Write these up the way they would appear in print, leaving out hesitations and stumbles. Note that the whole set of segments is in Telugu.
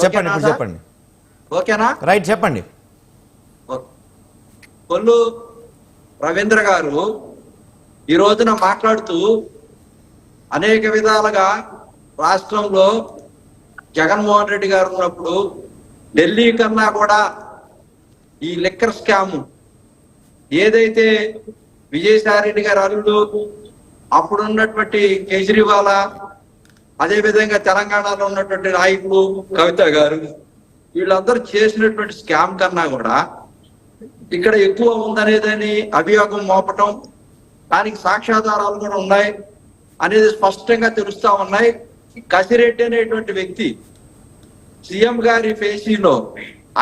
చెప్పండి, ఇప్పుడు చెప్పండి. ఓకేనా? రైట్, చెప్పండి. కొల్లు రవీంద్ర గారు ఈ రోజున మాట్లాడుతూ అనేక విధాలుగా రాష్ట్రంలో జగన్మోహన్ రెడ్డి గారు ఉన్నప్పుడు ఢిల్లీ కన్నా కూడా ఈ లిక్కర్ స్కామ్ ఏదైతే విజయసాయి రెడ్డి గారు అల్లుడు, అప్పుడు ఉన్నటువంటి కేజ్రీవాల్, అదేవిధంగా తెలంగాణలో ఉన్నటువంటి నాయకులు కవిత గారు, వీళ్ళందరూ చేసినటువంటి స్కామ్ కన్నా కూడా ఇక్కడ ఎక్కువ ఉందనేదని అభియోగం మోపటం, దానికి సాక్ష్యాధారాలు కూడా ఉన్నాయి అనేది స్పష్టంగా తెలుస్తా ఉన్నాయి. కసిరెడ్డి అనేటువంటి వ్యక్తి సీఎం గారి పేషీలో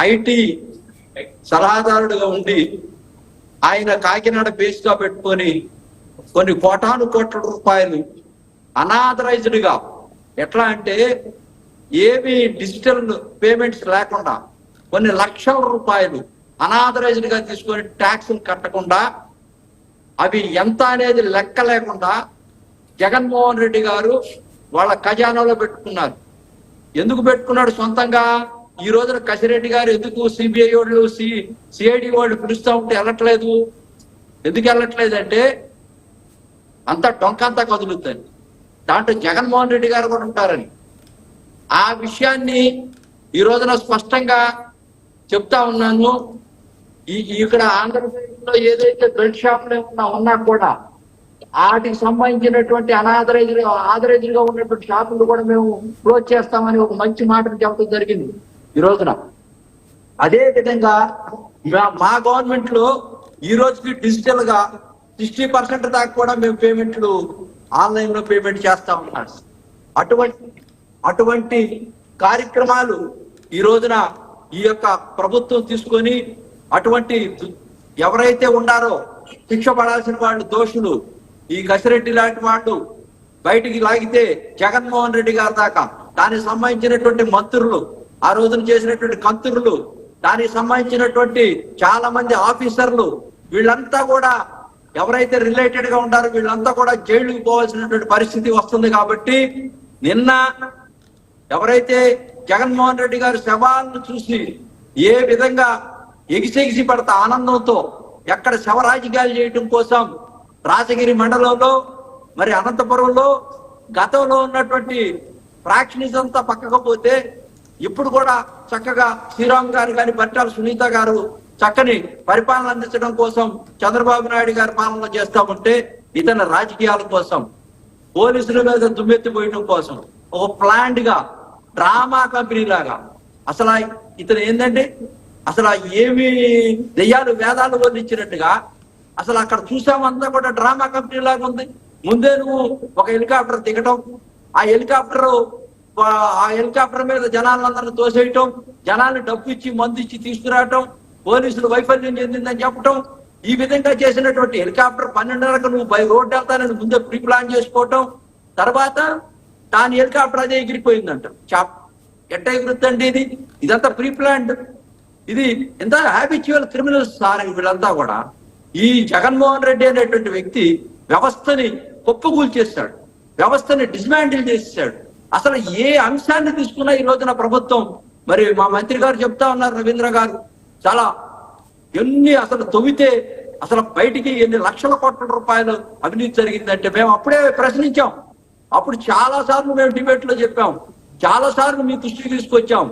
ఐటీ సలహాదారుడుగా ఉండి ఆయన కాకినాడ బేస్ గా పెట్టుకొని కొన్ని కోటాను కోట్ల రూపాయలు అనాథరైజ్డ్ గా, ఎట్లా అంటే ఏమి డిజిటల్ పేమెంట్స్ లేకుండా కొన్ని లక్షల రూపాయలు అనాథరైజ్డ్ గా తీసుకొని ట్యాక్సులు కట్టకుండా, అవి ఎంత అనేది లెక్క లేకుండా జగన్మోహన్ రెడ్డి గారు వాళ్ళ ఖజానాలో పెట్టుకున్నారు. ఎందుకు పెట్టుకున్నాడు? సొంతంగా. ఈ రోజున కసిరెడ్డి గారు ఎందుకు సిబిఐ వాళ్ళు, సిఐడి వాళ్ళు పిలుస్తూ ఉంటే వెళ్ళట్లేదు? ఎందుకు వెళ్ళట్లేదు అంటే అంత డొంకంతా కదులుతుంది, దాంట్లో జగన్మోహన్ రెడ్డి గారు కూడా ఉంటారని. ఆ విషయాన్ని ఈ రోజున స్పష్టంగా చెప్తా ఉన్నాను. ఇక్కడ ఆంధ్రప్రదేశ్ లో ఏదైతే బెల్ట్ షాపులు ఉన్నా కూడా వాటికి సంబంధించినటువంటి ఆథరైజ్డ్ గా ఉన్నటువంటి షాపులు కూడా మేము క్లోజ్ చేస్తామని ఒక మంచి మాటను చెప్పడం జరిగింది ఈ రోజున. అదే విధంగా మా గవర్నమెంట్ లో ఈ రోజుకి డిజిటల్ గా 60% దాకా కూడా మేము పేమెంట్లు ఆన్లైన్ లో పేమెంట్ చేస్తా ఉన్నాం. అటువంటి కార్యక్రమాలు ఈ రోజున ఈ యొక్క ప్రభుత్వం తీసుకొని, అటువంటి ఎవరైతే ఉన్నారో శిక్ష పడాల్సిన వాళ్ళు, దోషులు, ఈ కసిరెడ్డి లాంటి వాళ్ళు బయటికి లాగితే జగన్మోహన్ రెడ్డి గారి దాకా, దానికి సంబంధించినటువంటి మంత్రులు, ఆ రోజున చేసినటువంటి కంత్రులు, దానికి సంబంధించినటువంటి చాలా మంది ఆఫీసర్లు, వీళ్ళంతా కూడా ఎవరైతే రిలేటెడ్ గా ఉంటారో వీళ్ళంతా కూడా జైలుకు పోవాల్సినటువంటి పరిస్థితి వస్తుంది. కాబట్టి నిన్న ఎవరైతే జగన్మోహన్ రెడ్డి గారి శవాలను చూసి ఏ విధంగా ఎగిసెగిసి పడతా ఆనందంతో ఎక్కడ శవ రాజకీయాలు చేయటం కోసం రాజగిరి మండలంలో, మరి అనంతపురంలో గతంలో ఉన్నటువంటి ఫ్రాక్షనిజం అంతా పక్కకపోతే ఇప్పుడు కూడా చక్కగా శ్రీరామ్ గారు కానీ, బట్టాల సునీత గారు చక్కని పరిపాలన అందించడం కోసం చంద్రబాబు నాయుడు గారి పాలన చేస్తా ఉంటే, ఇతని రాజకీయాల కోసం, పోలీసుల మీద దుమ్మెత్తిపోయడం కోసం ఒక ప్లాండ్ గా డ్రామా కంపెనీ లాగా, అసలు ఇతను ఏంటంటే అసలు ఏమి దెయ్యాలు వేదాలు వదిలించినట్టుగా అసలు అక్కడ చూసామంతా కూడా డ్రామా కంపెనీ లాగా ఉంది. ముందే నువ్వు ఒక హెలికాప్టర్ దిగటం, ఆ హెలికాప్టర్ మీద జనాలందరినీ తోసేయటం, జనాన్ని డబ్బు ఇచ్చి మందు ఇచ్చి తీసుకురావటం, పోలీసులు వైఫల్యం చెందిందని చెప్పటం, ఈ విధంగా చేసినటువంటి హెలికాప్టర్ 12:30 నువ్వు బై రోడ్డు వెళ్తానని ముందే ప్రీ ప్లాన్ చేసుకోవటం, తర్వాత దాని హెలికాప్టర్ అదే ఎగిరిపోయిందంట. ఎట్ట ఎగురుద్దండి ఇది? ఇదంతా ప్రీ ప్లాన్డ్. ఇది ఎంత హ్యాబిచువల్ క్రిమినల్స్ సార్ వీళ్ళంతా కూడా. ఈ జగన్మోహన్ రెడ్డి అనేటువంటి వ్యక్తి వ్యవస్థని కుప్పకూల్చేస్తాడు, వ్యవస్థని డిస్మాంటిల్ చేసేసాడు. అసలు ఏ అంశాన్ని తీసుకున్నా ఈ రోజున ప్రభుత్వం, మరి మా మంత్రి గారు చెప్తా ఉన్నారు, రవీంద్ర గారు, చాలా ఎన్ని అసలు తవ్వితే అసలు బయటికి ఎన్ని లక్షల కోట్ల రూపాయలు అవినీతి జరిగిందంటే మేము అప్పుడే ప్రశ్నించాం. అప్పుడు చాలా సార్లు మేము డిబేట్ లో చెప్పాం, చాలా సార్లు మీ దృష్టికి తీసుకొచ్చాం.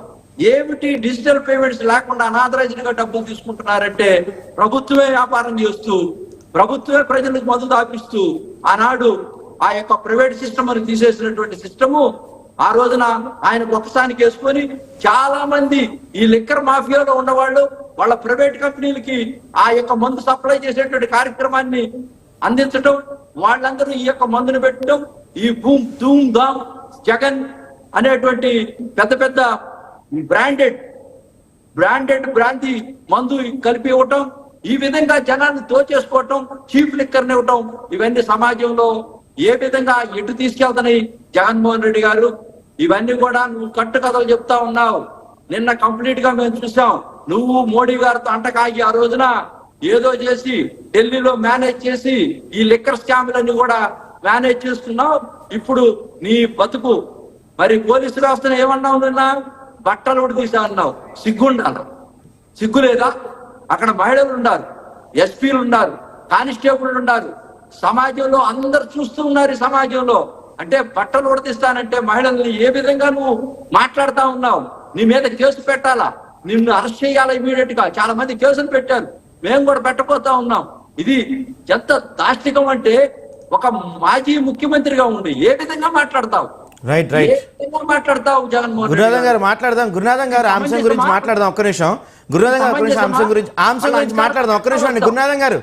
ఏమిటి డిజిటల్ పేమెంట్స్ లేకుండా అనాథరైజ్డ్ గా డబ్బులు తీసుకుంటున్నారంటే ప్రభుత్వమే వ్యాపారం చేస్తూ, ప్రభుత్వమే ప్రజలకు మద్దతు దాపిస్తూ, ఆనాడు ఆ యొక్క ప్రైవేట్ సిస్టమ్ అని తీసేసినటువంటి సిస్టము ఆ రోజున ఆయన గొప్పసానికి వేసుకొని చాలా మంది ఈ లిక్కర్ మాఫియాలో ఉన్నవాళ్ళు వాళ్ళ ప్రైవేట్ కంపెనీలకి ఆ యొక్క మందు సప్లై చేసేటువంటి కార్యక్రమాన్ని అందించడం, వాళ్ళందరూ ఈ యొక్క మందును పెట్టడం, ఈ ధూమ్ ధామ్ జగన్ అనేటువంటి పెద్ద పెద్ద బ్రాండెడ్ బ్రాంతి మందు కలిపి ఇవ్వటం, ఈ విధంగా జనాన్ని తోచేసుకోవటం, చీప్ లిక్కర్ని ఇవ్వటం, ఇవన్నీ సమాజంలో ఏ విధంగా ఎటు తీసుకెళ్తాయి జగన్మోహన్ రెడ్డి గారు? ఇవన్నీ కూడా నువ్వు కట్టు కథలు చెప్తా ఉన్నావు. నిన్న కంప్లీట్ గా మేము చూసాం, నువ్వు మోడీ గారితో అంటకాగి ఆ రోజున ఏదో చేసి ఢిల్లీలో మేనేజ్ చేసి ఈ లిక్కర్ స్కామ్లన్నీ కూడా మేనేజ్ చేస్తున్నావు. ఇప్పుడు నీ బతుకు మరి పోలీసు వ్యవస్థను ఏమన్నావు? నిన్న బట్టలు ఉడితీసా అన్నావు. సిగ్గుండాలి, సిగ్గు లేదా? అక్కడ మహిళలు ఉన్నారు, ఎస్పీలు ఉన్నారు, కానిస్టేబుల్ ఉన్నారు, సమాజంలో అందరు చూస్తూ ఉన్నారు. ఈ సమాజంలో అంటే బట్టలు ఉడతీస్తానంటే మహిళల్ని ఏ విధంగా నువ్వు మాట్లాడుతా ఉన్నావు? నీ మీద కేసు పెట్టాలా? నిన్ను అరెస్ట్ చేయాలా ఇమీడియట్ గా? చాలా మంది కేసులు పెట్టారు, మేము కూడా పెట్టబోతా ఉన్నాం. ఇది ఎంత దాష్టికం అంటే ఒక మాజీ ముఖ్యమంత్రిగా ఉండి ఏ విధంగా మాట్లాడతావు? రైట్ మాట్లాడతావు జగన్మోహన్ గురునాథం గారు మాట్లాడదాం. గురునాథం గారు అంశం గురించి మాట్లాడదాం. ఒక్క నిమిషం గురునాథం గారు, అంశం గురించి మాట్లాడదాం. ఒక్క నిమిషం అండి గురునాథం గారు,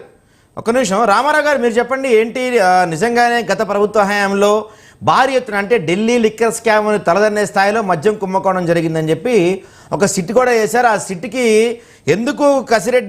ఒక్క నిమిషం. రామారావు గారు మీరు చెప్పండి, ఏంటి నిజంగానే గత ప్రభుత్వ హయాంలో భారీ ఎత్తున అంటే ఢిల్లీ లిక్కర్ స్కామ్ తలదన్నే స్థాయిలో మద్యం కుంభకోణం జరిగిందని చెప్పి ఒక సిట్ కూడా వేశారు. ఆ సిట్కి ఎందుకు కసిరెడ్డి